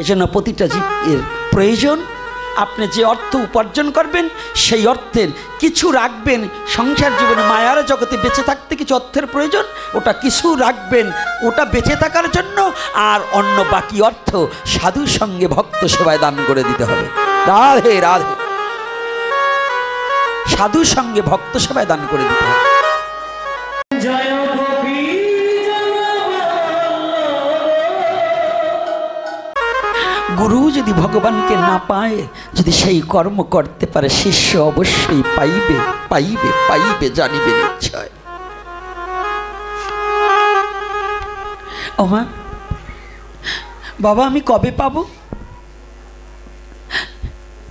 এজন্য প্রতিটা জীবের প্রয়োজন আপনি যে অর্থ উপার্জন করবেন সেই অর্থের কিছু রাখবেন সংসার জীবনে মায়ার জগতে বেঁচে থাকতে কিছু অর্থের প্রয়োজন, ওটা কিছু রাখবেন ওটা বেঁচে থাকার জন্য, আর অন্য বাকি অর্থ সাধুর সঙ্গে ভক্ত সেবায় দান করে দিতে হবে। রাধে রাধে। সাধুর সঙ্গে ভক্ত সেবায় দান করে দিতে হবে। গুরু যদি ভগবানকে না পায়, যদি সেই কর্ম করতে পারে, শিষ্য অবশ্যই পাইবে পাইবে পাইবে জানিবে নিশ্চয়। ওমা বাবা আমি কবে পাবো?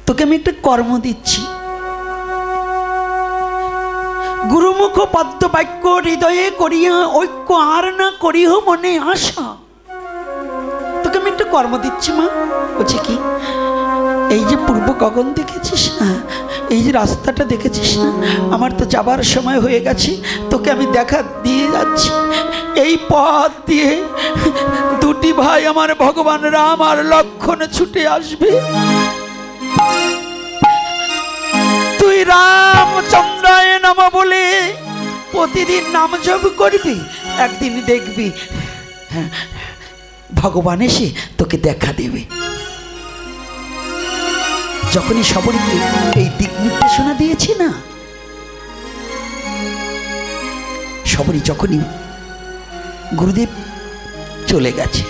তোকে আমি একটা কর্ম দিচ্ছি, গুরুমুখ পদ্ম বাক্য হৃদয়ে করিয়া ঐক্য আর না করিহ মনে আশা। তোকে আমি একটা কর্ম দিচ্ছি মা। বলছে কি? এই যে পূর্ব গগন দেখেছিস না, এই যে রাস্তাটা দেখেছিস না, আমার তো যাবার সময় হয়ে গেছে, তোকে আমি দেখা দিয়ে যাচ্ছি। এই পথ দিয়ে দুটি ভাই আমার ভগবান রাম আর লক্ষ্মণ ছুটে আসবে। তুই রামচন্দ্রায় নমঃ বলে প্রতিদিন নাম জপ করবি, একদিন দেখবি ভগবান এসে তোকে দেখা দেবে। যখনই সবরকে এই দিক নির্দেশনা দিয়েছি না, সবরই যখনই গুরুদেব চলে গেছে,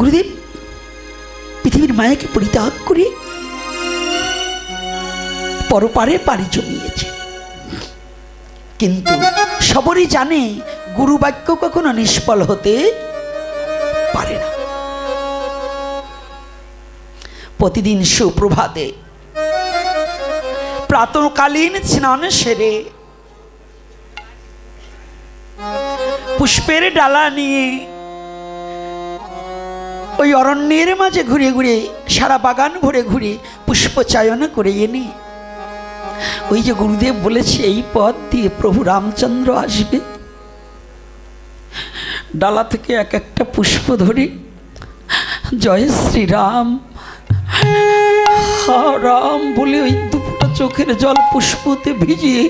গুরুদেব পৃথিবীর মায়াকে পরিত্যাগ করে পরপারে পাড়ি জমিয়েছে, কিন্তু সবরই জানে গুরু বাক্য কখনো নিষ্ফল হতে পারে না। প্রতিদিন সুপ্রভাতে প্রাতঃকালীন স্নান সেরে পুষ্পের ডালা নিয়ে ওই অরণ্যের মাঝে ঘুরে ঘুরে সারা বাগান ভরে ঘুরে পুষ্প চয়ন করে এনে ওই যে গুরুদেব বলেছে এই পথ দিয়ে প্রভু রামচন্দ্র আসবে, ডালা থেকে এক একটা পুষ্প ধরে জয় শ্রীরাম রাম বলে ওই দুপুরটা চোখের জল পুষ্পতে ভিজিয়ে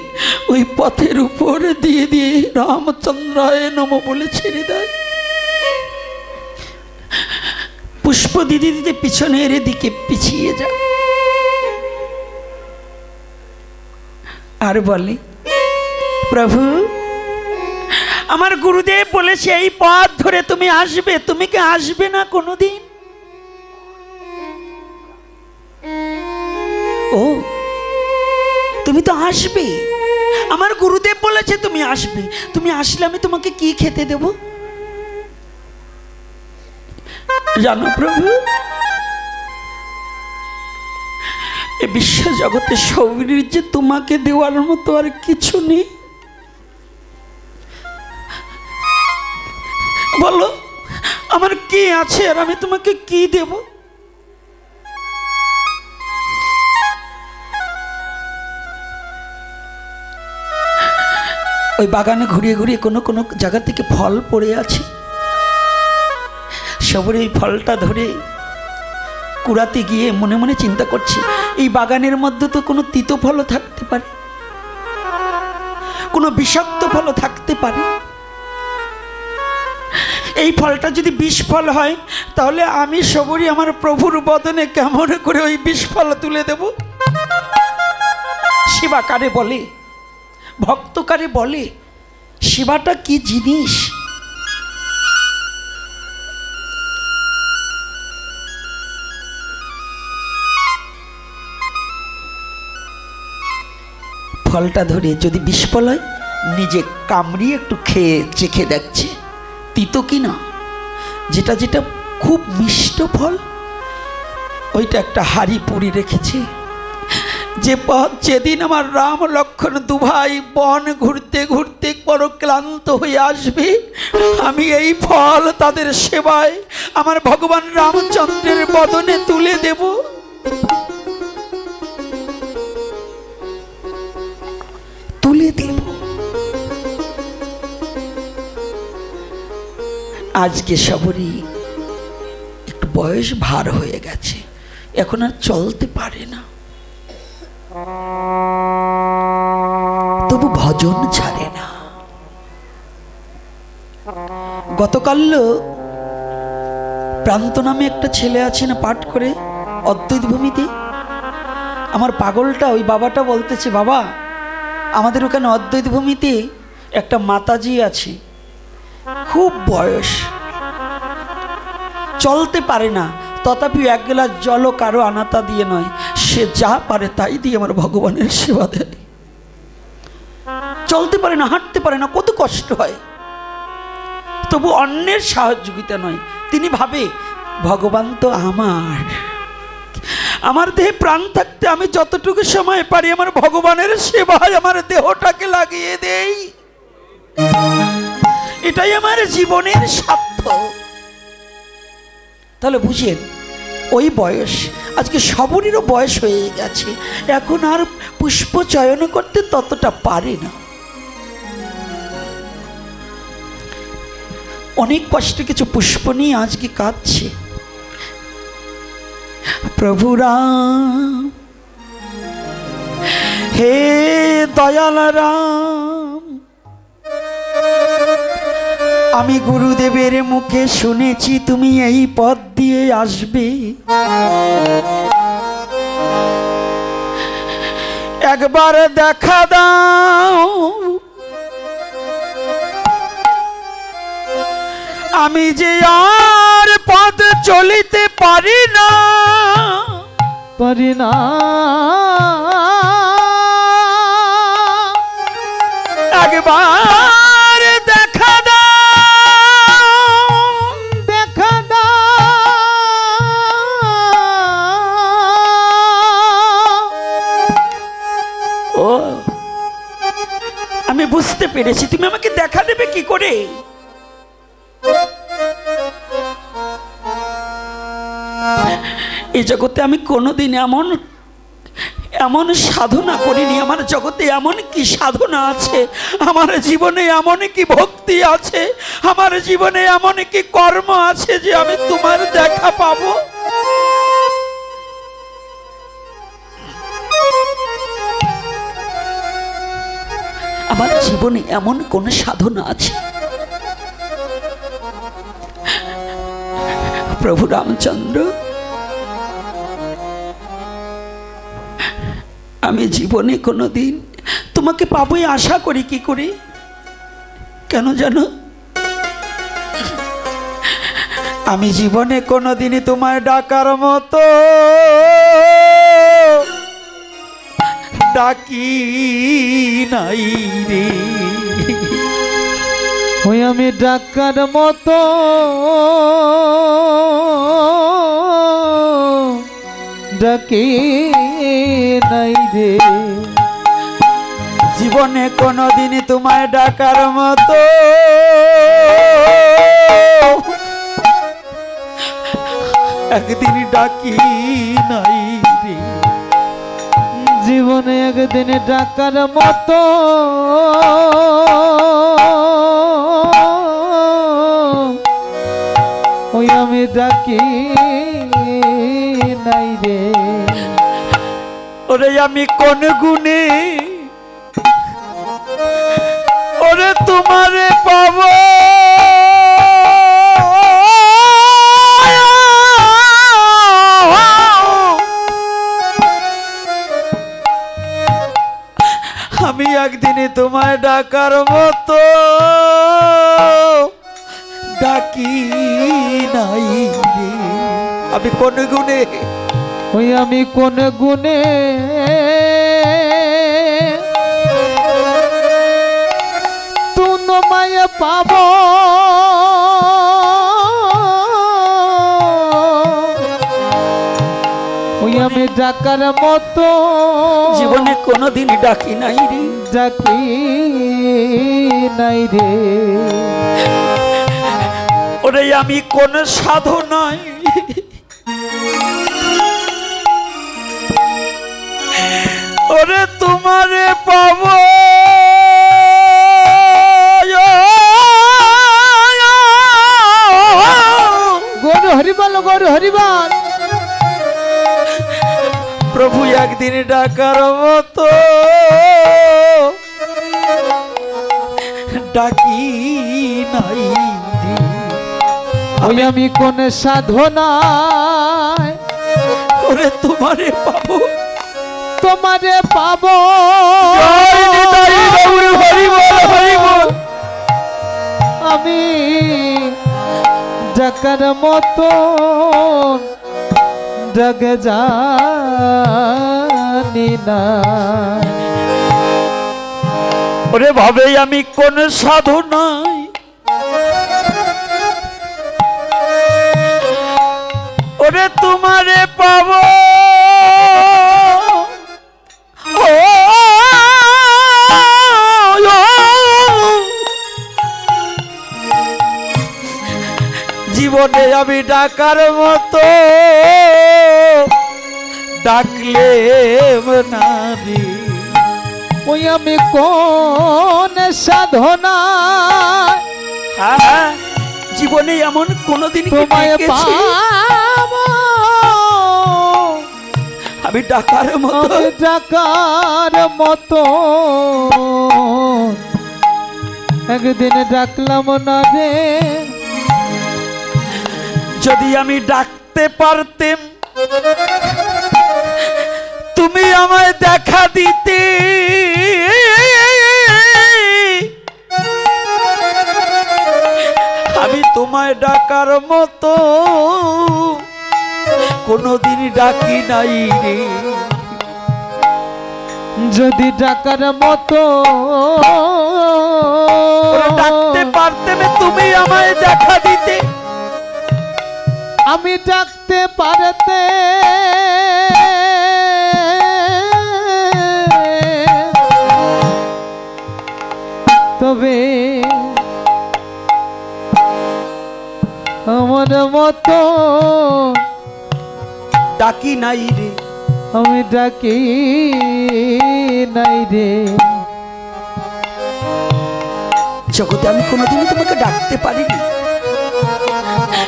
ওই পথের উপর দিয়ে দিয়ে রামচন্দ্রায় নমঃ বলে ছেড়ে দেয়। পুষ্প দিতে দিতে পিছনের দিকে পিছিয়ে যায় আর বলে প্রভু আমার গুরুদেব বলেছে এই পথ ধরে তুমি আসবে, তুমি কি আসবে না কোনোদিন? ও তুমি তো আসবে, আমার গুরুদেব বলেছে তুমি আসবে, তুমি আসলে আমি তোমাকে কি খেতে দেব জানো প্রভু? এ বিশ্ব জগতে শরীর যে তোমাকে দেওয়ার মতো আর কিছু নেই। বলো আমার কি আছে আর আমি তোমাকে কি দেব? ওই বাগানে ঘুরিয়ে ঘুরিয়ে কোনো কোনো জায়গা থেকে ফল পড়ে আছে, সবরে এই ফলটা ধরে কুড়াতে গিয়ে মনে মনে চিন্তা করছি এই বাগানের মধ্যে তো কোনো তিতো ফলও থাকতে পারে, কোনো বিষাক্ত ফলও থাকতে পারে। এই ফলটা যদি বিষ ফল হয় তাহলে আমি সবরই আমার প্রভুর বদনে কেমন করে ওই বিষ ফল তুলে দেব? সেবা কারে বলে, ভক্ত কারে বলে, সেবাটা কি জিনিস? ফলটা ধরে যদি বিষ ফল হয় নিজে কামড়িয়ে একটু খেয়ে চেখে দেখছে তিতো কিনা, যেটা যেটা খুব মিষ্ট ফল ওইটা একটা হাড়ি পুরি রেখেছে। যে পথ যেদিন আমার রাম লক্ষ্মণ দুভাই বন ঘুরতে ঘুরতে বড় ক্লান্ত হয়ে আসবে, আমি এই ফল তাদের সেবায় আমার ভগবান রামচন্দ্রের বদনে তুলে দেব। তুলে দেব। আজকে সবরই একটু বয়স ভার হয়ে গেছে, এখন আর চলতে পারে না, তবু ভজন ছাড়ে না। গতকাল প্রান্ত নামে একটা ছেলে আছে না, পাঠ করে অদ্বৈত ভূমিতে। আমার পাগলটা ওই বাবাটা বলতেছে, বাবা আমাদের ওখানে অদ্বৈত ভূমিতে একটা মাতাজি আছে, খুব বয়স, চলতে পারে না, তথাপি এক গ্লাস জলও কারো আনাতা দিয়ে নয়, সে যা পারে তাই দিয়ে আমার ভগবানের সেবা দেয়। চলতে পারে না, হাঁটতে পারে না, কত কষ্ট হয়, তবু অন্যের সহযোগিতা নয়। তিনি ভাবে ভগবান তো আমার দেহে প্রাণ থাকতে আমি যতটুকু সময় পারি আমার ভগবানের সেবায় আমার দেহটাকে লাগিয়ে দেই, এটাই আমার জীবনের স্বার্থ। তাহলে বুঝেন, ওই বয়স, আজকে সবরেরও বয়স হয়ে গেছে, এখন আর পুষ্প চয়ন করতে ততটা পারে না। অনেক কষ্টে কিছু পুষ্প নিয়ে আজকে কাঁদছে। প্রভু রাম, হে দয়াল রাম, আমি গুরুদেবের মুখে শুনেছি তুমি এই পথ দিয়ে আসবে, একবার দেখা দাও, আমি যে আর পথ চলিতে পারি না, একবার দেখা দাও, দেখা দাও। ও, আমি বুঝতে পেরেছি, তুমি আমাকে দেখা দেবে কি করে? এই জগতে আমি কোনোদিন এমন সাধনা করিনি, আমার জগতে এমন কি সাধনা আছে, আমার জীবনে এমন কি ভক্তি আছে, আমার জীবনে এমন কি কর্ম আছে যে আমি তোমার দেখা পাবো। আমার জীবনে এমন কোন সাধনা আছে? প্রভু রামচন্দ্র, আমি জীবনে কোনোদিন তোমাকে পাবোই আশা করি কি করে? কেন জানো, আমি জীবনে কোনোদিনই তোমায় ডাকার মতো ডাকি নাই রে। ওই আমি ডাকার মতো ডাকি নাই রে, জীবনে কোনোদিন তোমায় ডাকার মতো একদিন ডাকি নাই রে, জীবনে একদিন ডাকার মতো ওই আমি ডাকি নাই রে। ওরে আমি কোন গুণে ওরে তোমারে পাবো, আমি একদিনে তোমায় ডাকার মতো ডাকি নাই রে। আমি কোন গুণে, ওই আমি কোন গুণে তোমায় পাবো, ওই আমি ডাকার মতো জীবনে কোনোদিন ডাকি নাই রে, ডাকি নাই রে। ওরে আমি কোন সাধনায় ওরে তোমারে পাবো, হরিবল গৌর হরিবল। প্রভু একদিন ডাকার মতো ডাকি নাই রে। ওই আমি কোন সাধনায় ওরে তোমারে পাবো, তোমারে পাবো। জয় নিতাই গৌর হরিবল হরিবল। আমি ডাকার মতো ডাক জানি না। ওরে ভাবে আমি কোন সাধনায় ওরে তোমারে পাবো। জীবনে আমি ডাকার মতো ডাকলে না রে। ওই আমি কোন সাধনা জীবনে এমন কোনদিন তোমায় পাবো। আমি ডাকার মতো, আমি ডাকার মতো একদিন ডাকলাম না রে। যদি আমি ডাকতে পারতেম তুমি আমায় দেখা দিতে। আমি তোমায় ডাকার মতো কোনদিন ডাকি নাই রে। যদি ডাকার মতো ডাকতে পারতেম তুমি আমায় দেখা দিতে। আমি ডাকতে পারতে তবে আমার মতো ডাকি নাই রে। আমি ডাকি নাই রে। জগতে আমি কোনোদিনই তোমাকে ডাকতে পারিনি,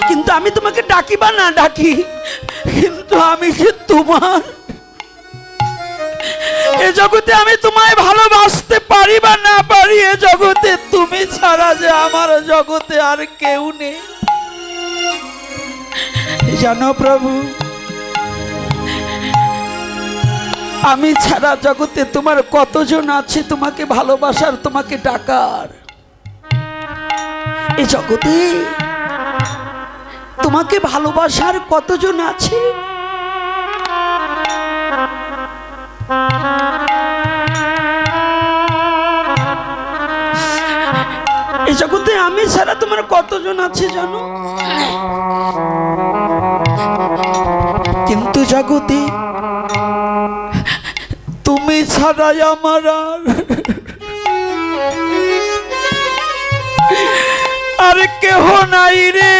কিন্তু আমি তোমাকে ডাকি বা না ডাকি, কিন্তু আমি যে তোমার। এ জগতে আমি তোমায় ভালোবাসতে পারি বা না পারি, এ জগতে তুমি ছাড়া যে আমার জগতে আর কেউ নেই। জানো প্রভু, আমি ছাড়া জগতে তোমার কতজন আছে তোমাকে ভালোবাসার, তোমাকে ডাকার। এ জগতে তোমাকে ভালোবাসার কতজন আছে? এই জগতে আমি ছাড়া তোমার কতজন আছে জানো? কিন্তু জগতে তুমি ছাড়াই আমার আর কেহ নাই রে।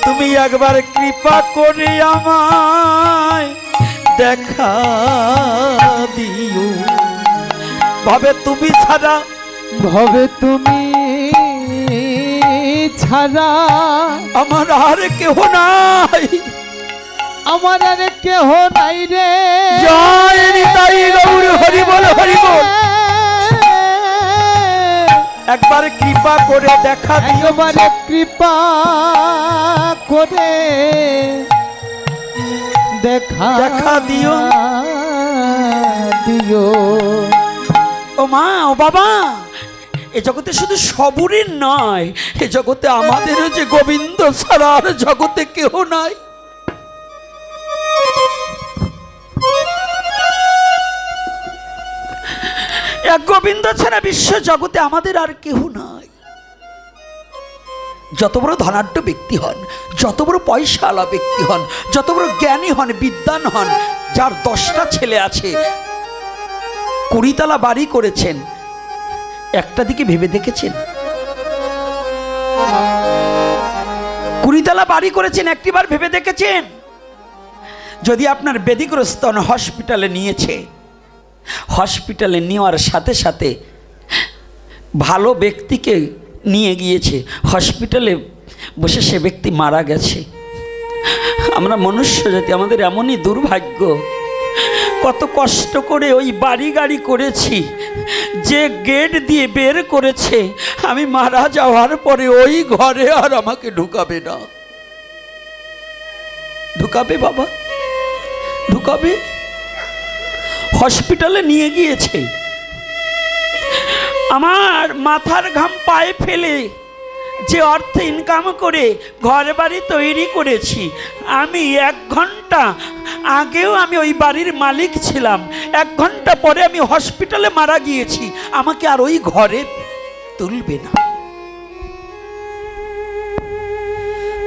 তুমি একবার কৃপা করে আমায় দেখা দিও। ভাবে তুমি ছাড়া, ভবে তুমি ছাড়া আমার আর কেহ নাই, আমার আর কেহ নাই রে। জয় নিতাই গৌর হরিবল হরিবল। একবার কৃপা করে দেখা দিও, একবারে কৃপা করে দেখা দিও দিও। ও মা, ও বাবা, এ জগতে শুধু সবুরের নয়, এ জগতে আমাদেরও যে গোবিন্দ ছাড়া আর জগতে কেহ নাই। এক গোবিন্দ ছাড়া বিশ্ব জগতে আমাদের আর কেহ নাই। যত বড় ধনাঢ্য ব্যক্তি হন, যত বড় পয়সাওয়ালা ব্যক্তি হন, যত বড় জ্ঞানী হন, বিদ্বান হন, যার 10টা ছেলে আছে, 20 তলা বাড়ি করেছেন, একটা দিকে ভেবে দেখেছেন? 20 তলা বাড়ি করেছেন, একটিবার ভেবে দেখেছেন? যদি আপনার ব্যাধিগ্রস্ত হসপিটালে নিয়েছে, হসপিটালে নেওয়ার সাথে সাথে ভালো ব্যক্তিকে নিয়ে গিয়েছে হসপিটালে, বসে সে ব্যক্তি মারা গেছে। আমরা মনুষ্য জাতি, আমাদের এমনই দুর্ভাগ্য, কত কষ্ট করে ওই বাড়ি গাড়ি করেছি, যে গেট দিয়ে বের করেছে, আমি মারা যাওয়ার পরে ওই ঘরে আর আমাকে ঢুকাবে না। ঢুকাবে বাবা, ঢুকাবে? হসপিটালে নিয়ে গিয়েছে, আমার মাথার ঘাম পায়ে ফেলে যে অর্থ ইনকাম করে ঘর বাড়ি তৈরি করেছি, আমি 1 ঘন্টা আগেও আমি ওই বাড়ির মালিক ছিলাম, 1 ঘন্টা পরে আমি হসপিটালে মারা গিয়েছি, আমাকে আর ওই ঘরে তুলবে না,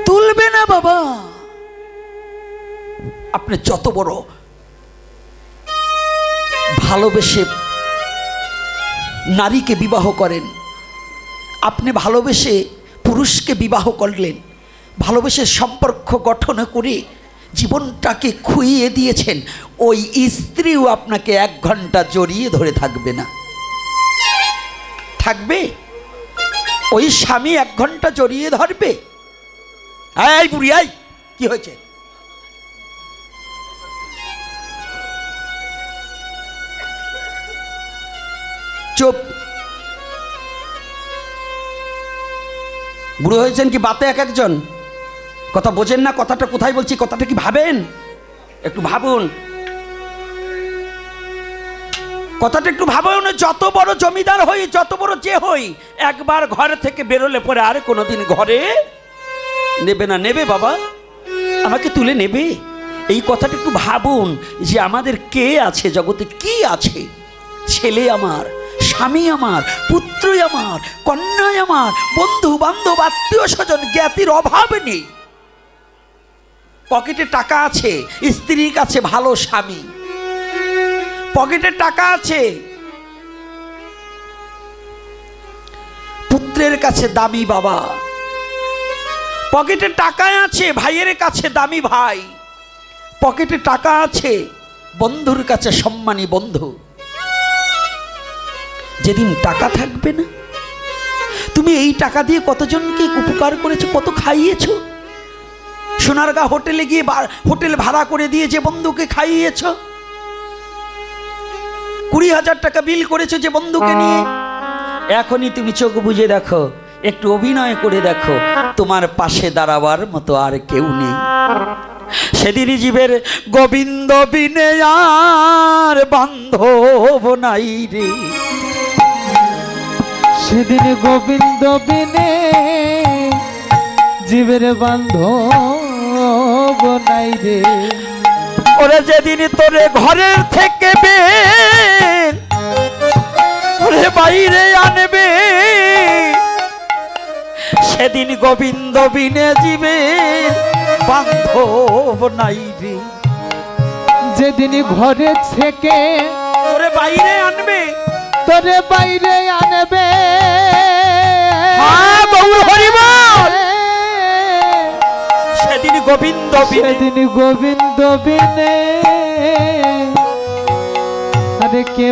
তুলবে না বাবা। আপনি যত বড় ভালোবেসে নারীকে বিবাহ করেন, আপনি ভালোবেসে পুরুষকে বিবাহ করলেন, ভালোবেসে সম্পর্ক গঠন করে জীবনটাকে খুইয়ে দিয়েছেন, ওই স্ত্রীও আপনাকে 1 ঘন্টা জড়িয়ে ধরে থাকবে না। থাকবে? ওই স্বামী 1 ঘন্টা জড়িয়ে ধরবে? এই বুড়ি, আই কি হয়েছে? চুপ। বুড়ো হয়েছেন কি বাতে এক একজন? কথা বোঝেন না? কথাটা কোথায় বলছি, কথাটা কি ভাবেন? একটু ভাবুন, কথাটা একটু ভাবুন। যত বড় জমিদার হই, যত বড় যে হই, একবার ঘর থেকে বেরোলে পরে আর কোনোদিন ঘরে নেবে না। নেবে বাবা? আমাকে তুলে নেবে? এই কথাটা একটু ভাবুন যে আমাদের কে আছে জগতে, কি আছে? ছেলে আমার, স্বামী আমার, পুত্রই আমার, কন্যাই আমার, বন্ধু বান্ধব আত্মীয় স্বজন জ্ঞাতির অভাব নেই। পকেটে টাকা আছে, স্ত্রীর কাছে ভালো স্বামী, পকেটে টাকা আছে, পুত্রের কাছে দামি বাবা, পকেটে টাকা আছে, ভাইয়ের কাছে দামি ভাই, পকেটে টাকা আছে, বন্ধুর কাছে সম্মানী বন্ধু। যেদিন টাকা থাকবে না, তুমি এই টাকা দিয়ে কতজনকে উপকার করেছো, কত খাইয়েছো? সোনারগাঁ হোটেলে গিয়ে হোটেল ভাড়া করে দিয়ে যে বন্ধুকে খাইয়েছো, 20,000 টাকা বিল করেছো যে বন্ধুকে নিয়ে। এখনই তুমি চোখ বুজে দেখো, একটু অভিনয় করে দেখো, তোমার পাশে দাঁড়াবার মতো আর কেউ নেই। সেদিন জীবের গোবিন্দ বিনে আর বান্ধব নাই রে, সেদিন গোবিন্দ বিনে জীবের বান্ধব নাই রে। ওরে যেদিন তোরে ঘরের থেকে বের ওরে বাইরে আনবে, সেদিন গোবিন্দ বিনে জীবের বান্ধব নাই রে। যেদিন ঘরে থেকে তোরে বাইরে আনবে, তোরে বাইরে আনবে, হ্যাঁ গৌর হরি বল, সেদিন গোবিন্দ বিনে, সেদিন গোবিন্দ বিনে আরে কে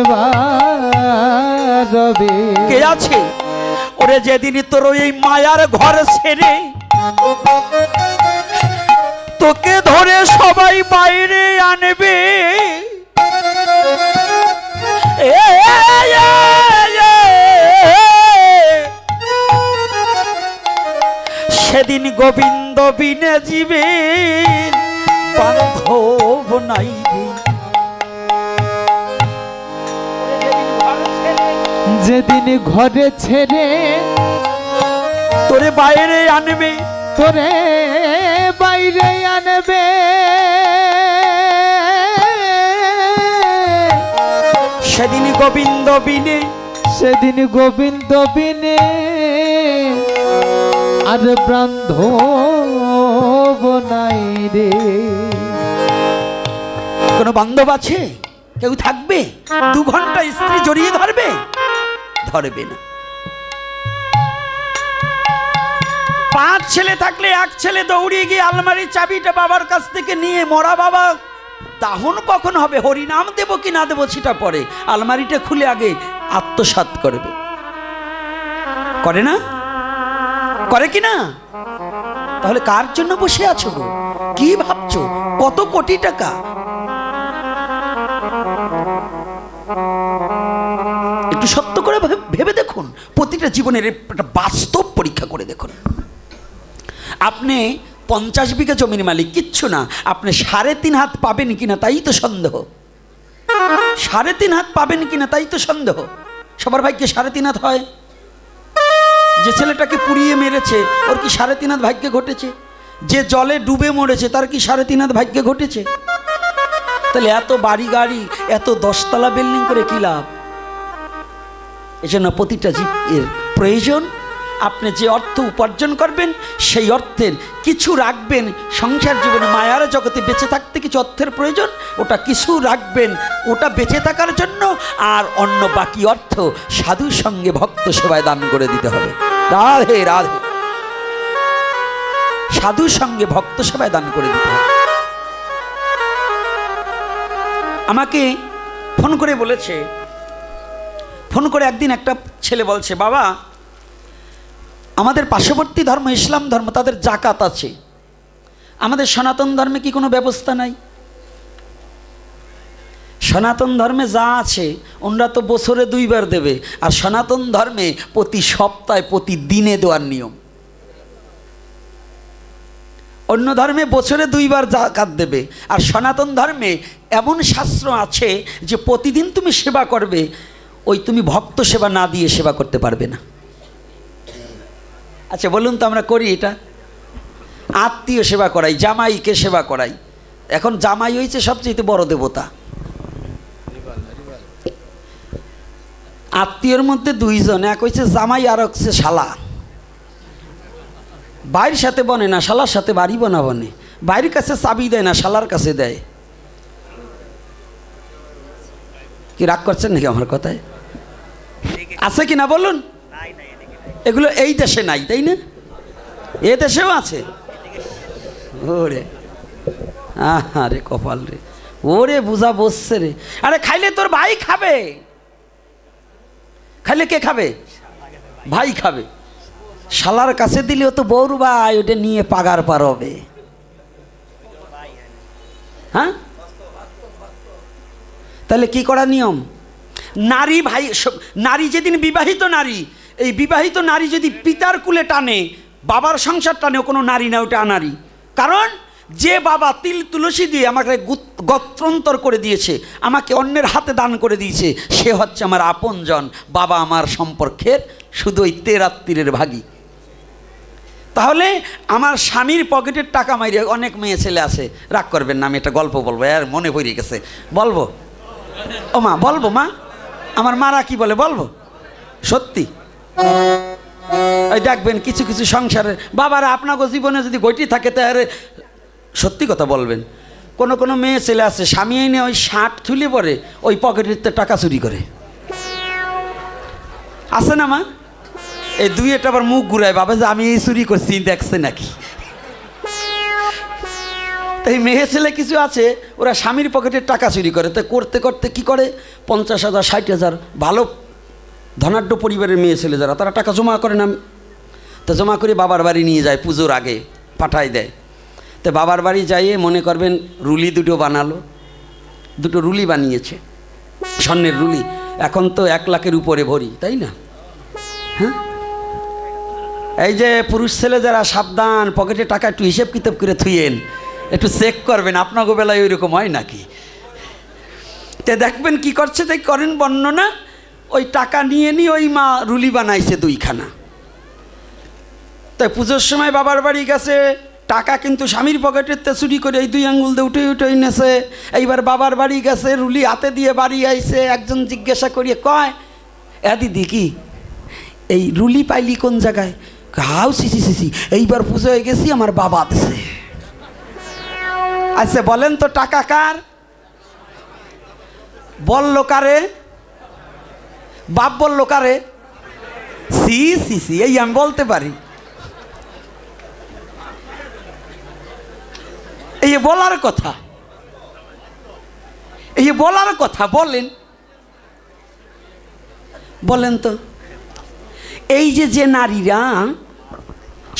রবে, কে আছে? ওরে যেদিন তোর এই মায়ার ঘর ছেড়ে তোকে ধরে সবাই বাইরে আনবে, সেদিন গোবিন্দ বিনে জীবের বান্ধব নাই রে। যেদিন ঘরে ছেড়ে তোরে বাইরে আনবে, তোরে বাইরে আনবে, সেদিন গোবিন্দ বিনে, সেদিন গোবিন্দ বিনে আর বান্ধব নাই রে। কোনো বান্ধব আছে? কেউ থাকবে? 2 ঘন্টা স্ত্রী জড়িয়ে ধরবে? ধরবে না। 5 ছেলে থাকলে 1 ছেলে দৌড়িয়ে গিয়ে আলমারির চাবিটা বাবার কাছ থেকে নিয়ে, মরা বাবা দাহন কখন হবে, হরিনাম দেব কি না দেবো সেটা পরে, আলমারিটা খুলে আগে আত্মসাৎ করবে। করে না? করে কি না? তাহলে কার জন্য বসে আছো গো? কি ভাবছো? কত কোটি টাকা? একটু সত্য করে ভেবে দেখুন, প্রতিটা জীবনের একটা বাস্তব পরীক্ষা করে দেখুন। আপনি 50 বিঘা জমির মালিক, কিচ্ছু না, আপনি 3.5 হাত পাবেন কিনা তাই তো সন্দেহ। 3.5 হাত পাবেন কিনা তাই তো সন্দেহ। সবার ভাগ্যে 3.5 হাত হয়? যে ছেলেটাকে পুড়িয়ে মেরেছে ওর কি 3.5 হাত ভাগ্যে ঘটেছে? যে জলে ডুবে মরেছে তার কি 3.5 হাত ভাগ্যে ঘটেছে? তাহলে এত বাড়ি গাড়ি, এত 10 তলা বিল্ডিং করে কি লাভ? এজন্য প্রতিটা জীবের প্রয়োজন, আপনি যে অর্থ উপার্জন করবেন সেই অর্থের কিছু রাখবেন সংসার জীবনে, মায়ার জগতে বেঁচে থাকতে কিছু অর্থের প্রয়োজন, ওটা কিছু রাখবেন ওটা বেঁচে থাকার জন্য, আর অন্য বাকি অর্থ সাধুর সঙ্গে ভক্ত সেবায় দান করে দিতে হবে। রাধে রাধে। সাধুর সঙ্গে ভক্ত সেবায় দান করে দিতে হবে। আমাকে ফোন করে বলেছে, ফোন করে একদিন একটা ছেলে বলছে, বাবা আমাদের পার্শ্ববর্তী ধর্ম ইসলাম ধর্ম, তাদের জাকাত আছে, আমাদের সনাতন ধর্মে কি কোনো ব্যবস্থা নাই? সনাতন ধর্মে যা আছে ওনারা তো বছরে 2 বার দেবে, আর সনাতন ধর্মে প্রতি সপ্তাহে প্রতি দিনে দেওয়ার নিয়ম। অন্য ধর্মে বছরে 2 বার জাকাত দেবে, আর সনাতন ধর্মে এমন শাস্ত্র আছে যে প্রতিদিন তুমি সেবা করবে, ওই তুমি ভক্ত সেবা না দিয়ে সেবা করতে পারবে না। আচ্ছা বলুন তো আমরা করি এটা? আত্মীয় সেবা করাই, জামাইকে সেবা করাই। এখন জামাই হয়েছে সবচেয়ে বড় দেবতা। আত্মীয়র মধ্যে 2 জন, এক হচ্ছে জামাই আর হচ্ছে শালা। বাইরের সাথে বনে না, শালার সাথে বাড়ি বনা বনে। বাইরের কাছে চাবি দেয় না, শালার কাছে দেয়। কি রাগ করছেন নাকি আমার কথায়? আছে কি না বলুন? এগুলো এই দেশে নাই, তাই না? এ দেশেও আছে। ওরে আরে কপাল রে, ওরে বুঝা বসছে রে। আরে খাইলে তোর ভাই খাবে, খাইলে কে খাবে? ভাই খাবে। শালার কাছে দিলেও তো বউর ভাই ওটা নিয়ে পাগার পার হবে। হ্যাঁ, তাহলে কি করা নিয়ম? নারী ভাই, নারী যেদিন বিবাহিত নারী, এই বিবাহিত নারী যদি পিতার কুলে টানে, বাবার সংসার টানে, কোনো নারী না, ওটা আনারী। কারণ যে বাবা তিল তুলসী দিয়ে আমাকে গোত্রান্তর করে দিয়েছে, আমাকে অন্যের হাতে দান করে দিয়েছে, সে হচ্ছে আমার আপনজন। বাবা আমার সম্পর্কের শুধু ওই তেরাত্তিরের ভাগী। তাহলে আমার স্বামীর পকেটের টাকা মাইরে অনেক মেয়ে ছেলে আছে, রাগ করবেন না, আমি একটা গল্প বলবো, আর মনে পড়ে গেছে, বলবো? ও মা, বলবো মা? আমার মারা কি বলে বলবো? সত্যি। ওই দেখবেন কিছু কিছু সংসারে বাবারা, আপনাকে জীবনে যদি গইটি থাকে তাহলে সত্যি কথা বলবেন, কোনো কোনো মেয়ে ছেলে আছে স্বামী এনে ওই 60 তুলে পরে ওই পকেটের টাকা চুরি করে। আছে না মা? এই 2-1 আবার মুখ ঘুরায়, বাবা যে আমি এই চুরি করছি দেখছে নাকি। তাই মেয়ে ছেলে কিছু আছে ওরা স্বামীর পকেটের টাকা চুরি করে। তো করতে করতে কি করে, 50,000 60,000 ভালো ধনাঢ্য পরিবারের মেয়ে ছেলে যারা, তারা টাকা জমা করে না, তো জমা করে বাবার বাড়ি নিয়ে যায়, পুজোর আগে পাঠায় দেয়। তো বাবার বাড়ি যাইয়ে মনে করবেন রুলি 2টো বানালো, 2টো রুলি বানিয়েছে, স্বর্ণের রুলি। এখন তো 1 লাখের উপরে ভরি, তাই না? হ্যাঁ, এই যে পুরুষ ছেলে যারা, সাবধান, পকেটে টাকা একটু হিসেব কিতাব করে থুইয়েন, একটু চেক করবেন আপনাকে বেলায় ওইরকম হয় নাকি। তে দেখবেন কি করছে, তাই করেন বর্ণনা। ওই টাকা নিয়ে ওই মা রুলি বানাইছে 2খানা। তাই পুজোর সময় বাবার বাড়ি গেছে, টাকা কিন্তু স্বামীর পকেটের চুরি করে এই 2 আঙ্গুল দিয়ে উঠে উঠে নেছে। এইবার বাবার বাড়ি গেছে, রুলি হাতে দিয়ে বাড়ি আইছে। একজন জিজ্ঞাসা করিয়ে কয়, দিদি কি এই রুলি পাইলি কোন জায়গায়? হাউ সিসি সিসি, এইবার পুজো হয়ে গেছি, আমার বাবা দিছে। আচ্ছা বলেন তো টাকা কার? বললো কারে? বাপ বললো কারে? সি সি সি, এই আমি বলতে পারি। এই বলার কথা, এই বলার কথা, বলেন বলেন তো এই যে নারীরা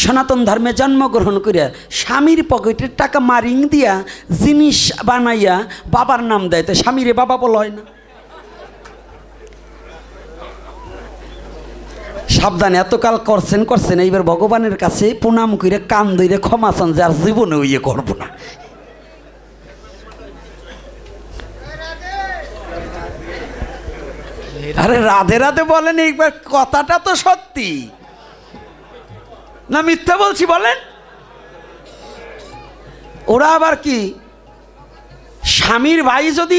সনাতন ধর্মে জন্মগ্রহণ করিয়া স্বামীর পকেটের টাকা মারিং দিয়া জিনিস বানাইয়া বাবার নাম দেয়, তো স্বামীরে বাবা বলা হয় না? সাবধান, এতকাল করছেন, এইবার ভগবানের কাছে প্রণাম করে কান ধরে ক্ষমা চান যে আর জীবনে ইয়ে করবো না। আরে রাধে রাধে বলেন, এইবার কথাটা তো সত্যি না মিথ্যা বলছি বলেন? ওরা আবার কি, স্বামীর ভাই যদি,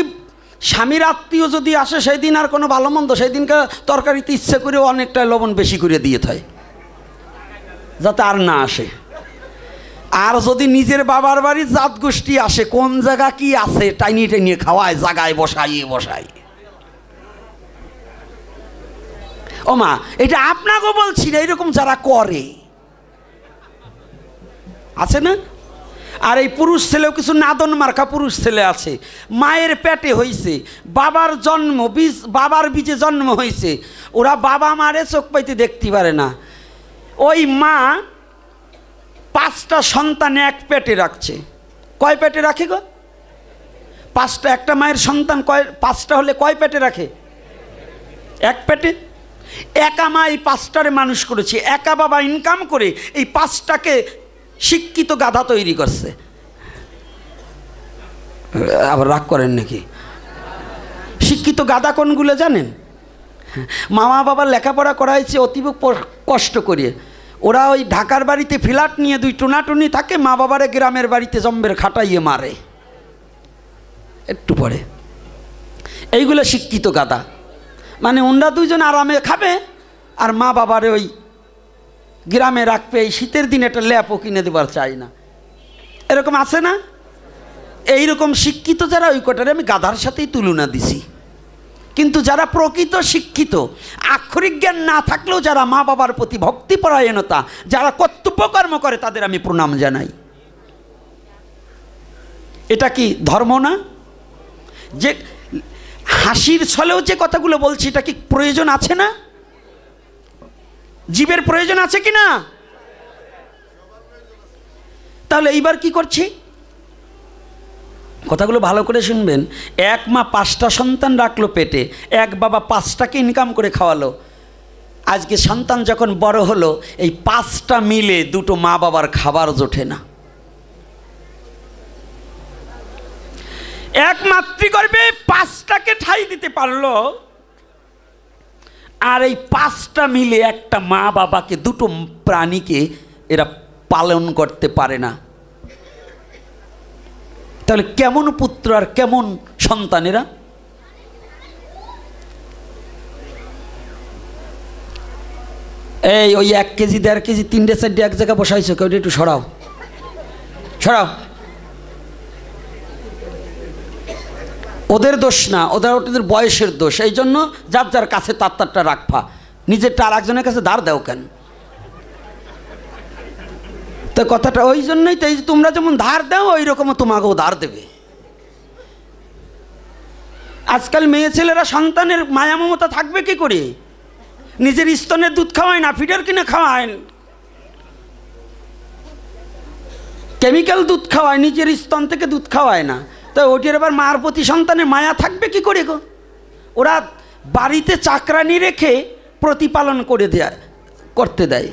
স্বামীর আত্মীয় যদি আসে সেই দিন আর কোনো ভালো মন্দ, সেই দিনকে তরকারিতে ইচ্ছে করে অনেকটা লবণ বেশি করে দিয়ে থাকে যাতে আর না আসে। আর যদি নিজের বাবার বাড়ির জাত গোষ্ঠী আসে, কোন জায়গা কি আছে টাইনিয়ে টাইনিয়ে খাওয়ায়, জায়গায় বসাই। ও মা, এটা আপনাকেও বলছি না, এরকম যারা করে আছে না? আর এই পুরুষ ছেলেও কিছু নাদন মার্কা পুরুষ ছেলে আছে, মায়ের পেটে হয়েছে, বাবার বীজে জন্ম হয়েছে, ওরা বাবা মারে চোখ পাইতে দেখতে পারে না। ওই মা 5টা সন্তান এক পেটে রাখছে। কয় পেটে রাখে গো? 5টা। একটা মায়ের সন্তান 5টা হলে কয় পেটে রাখে? এক পেটে। একা মা এই 5টারে মানুষ করেছে, একা বাবা ইনকাম করে এই 5টাকে শিক্ষিত গাধা তৈরি করছে। আবার রাগ করেন নাকি? শিক্ষিত গাধা কোনগুলো জানেন? মামা বাবার লেখাপড়া করাইছে অতীব কষ্ট করিয়ে। ওরা ওই ঢাকার বাড়িতে ফ্ল্যাট নিয়ে 2 টুনাটুনি থাকে, মা বাবারে গ্রামের বাড়িতে জম্বের খাটাইয়ে মারে একটু পরে। এইগুলো শিক্ষিত গাধা, মানে ওনরা 2জন আরামে খাবে আর মা বাবারে ওই গ্রামে রাখবে। এই শীতের দিনে একটা ল্যাপও কিনে দেবার চাই না, এরকম আছে না? এইরকম শিক্ষিত যারা, ওই কটারে আমি গাধার সাথেই তুলনা দিছি। কিন্তু যারা প্রকৃত শিক্ষিত, আক্ষরিক জ্ঞান না থাকলেও যারা মা বাবার প্রতি ভক্তিপরায়ণতা, যারা কর্তব্যকর্ম করে, তাদের আমি প্রণাম জানাই। এটা কি ধর্ম না? যে হাসির ছলেও যে কথাগুলো বলছি, এটা কি প্রয়োজন আছে না? জীবের প্রয়োজন আছে কি না? তাহলে এইবার কি করছি? কথাগুলো ভালো করে শুনবেন। এক মা 5টা সন্তান রাখলো পেটে, এক বাবা 5টাকে ইনকাম করে খাওয়ালো। আজকে সন্তান যখন বড় হলো, এই 5টা মিলে 2টো মা বাবার খাবার জোটে না। এক মাতৃগর্ভে 5টাকে ঠাঁই দিতে পারলো, আর এই 5টা মিলে একটা মা বাবাকে, 2টো প্রাণীকে এরা পালন করতে পারে না। তাহলে কেমন পুত্র আর কেমন সন্তানেরা? এই ওই 1 কেজি 1.5 কেজি 3টে 4টে এক জায়গায় বসাইছো, কেউ একটু সরাও। ওদের দোষ না, ওদের বয়সের দোষ। এই জন্য যার যার কাছে তারটা রাখবা, নিজেরটা আর একজনের কাছে ধার দাও কেন? তো কথাটা ওই জন্যই তো, তোমরা যেমন ধার দাও ওই রকম তোমাকেও ধার দেবে। আজকাল মেয়ে ছেলেরা সন্তানের মায়া মমতা থাকবে কি করে? নিজের স্তনের দুধ খাওয়ায় না, ফিডার কিনে খাওয়ায়, কেমিক্যাল দুধ খাওয়ায়, নিজের স্তন থেকে দুধ খাওয়ায় না। তো ওটির আবার মার প্রতি সন্তানের মায়া থাকবে কি করে গো? ওরা বাড়িতে চাকরানি রেখে প্রতিপালন করতে দেয়,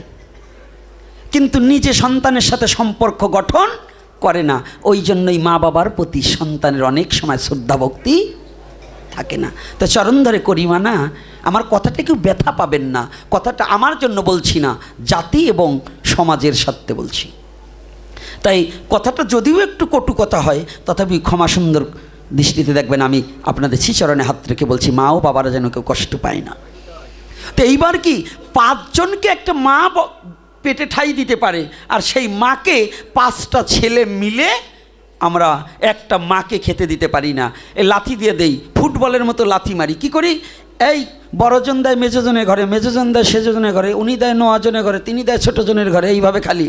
কিন্তু নিজে সন্তানের সাথে সম্পর্ক গঠন করে না। ওই জন্যই মা বাবার প্রতি সন্তানের অনেক সময় শ্রদ্ধা ভক্তি থাকে না। তো চরণ ধরে করিমা না, আমার কথাটা কেউ ব্যথা পাবেন না, কথাটা আমার জন্য বলছি না, জাতি এবং সমাজের স্বার্থে বলছি। তাই কথাটা যদিও একটু কটু কথা হয়, তথাপি ক্ষমা সুন্দর দৃষ্টিতে দেখবেন। আমি আপনাদের শ্রীচরণে হাত রেখে বলছি, মা ও বাবারা যেন কেউ কষ্ট পায় না। তো এইবার কি 5 জনকে একটা মা পেটে ঠাই দিতে পারে, আর সেই মাকে 5টা ছেলে মিলে আমরা একটা মাকে খেতে দিতে পারি না। এই লাথি দিয়ে দেই, ফুটবলের মতো লাথি মারি। কি করি? এই বড়জন দেয় মেজজনের ঘরে, মেজজন দেয় সেজজনের ঘরে, উনি দেয় 9 জনের ঘরে, তিনি দেয় ছোটজনের ঘরে। এইভাবে খালি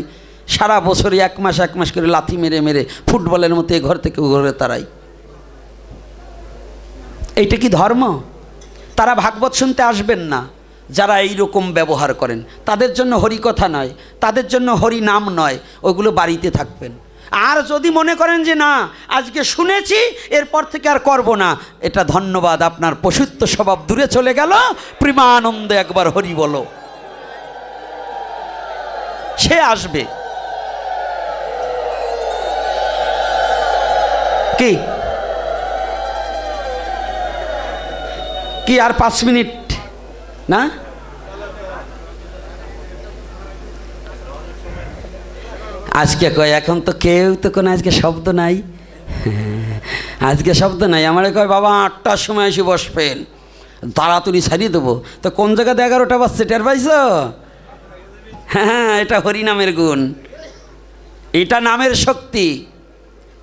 সারা বছরই 1 মাস করে লাথি মেরে মেরে ফুটবলের মতো এই ঘর থেকে ঘরে তারাই। এইটা কি ধর্ম? তারা ভাগবত শুনতে আসবেন না, যারা এই রকম ব্যবহার করেন তাদের জন্য হরিকথা নয়, তাদের জন্য হরি নাম নয়, ওইগুলো বাড়িতে থাকবেন। আর যদি মনে করেন যে না আজকে শুনেছি এরপর থেকে আর করব না, এটা ধন্যবাদ, আপনার পশুত্ব স্বভাব দূরে চলে গেল। প্রেমানন্দে একবার হরি বলো, সে আসবে। কি কি আর 5 মিনিট না? আজকে কয় এখন তো কেউ তো কোনো আজকে শব্দ নাই, আজকে শব্দ নাই। আমারে কয় বাবা 8টার সময় এসে বসবেন, তাড়াতাড়ি ছাড়িয়ে দেবো। তো কোন জায়গাতে 11টা বাজছে টের পাইছ? হ্যাঁ, এটা হরিনামের গুণ, এটা নামের শক্তি।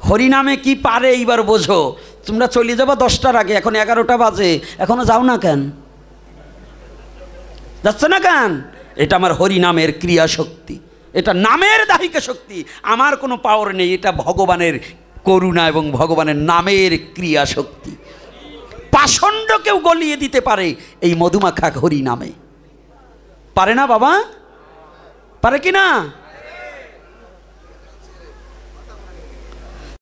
হরিনামে কি পারে এইবার বোঝো। তোমরা চলে যাবো 10টার আগে, এখন 11টা বাজে, এখনো যাও না কেন? যাচ্ছ না কেন? এটা আমার হরিনামের ক্রিয়া শক্তি, এটা নামের দাহিকা শক্তি। আমার কোনো পাওয়ার নেই, এটা ভগবানের করুণা এবং ভগবানের নামের ক্রিয়া শক্তি। পাষণ্ডকেও গলিয়ে দিতে পারে এই মধুমাখা হরি নামে, পারে না বাবা? পারে কি না?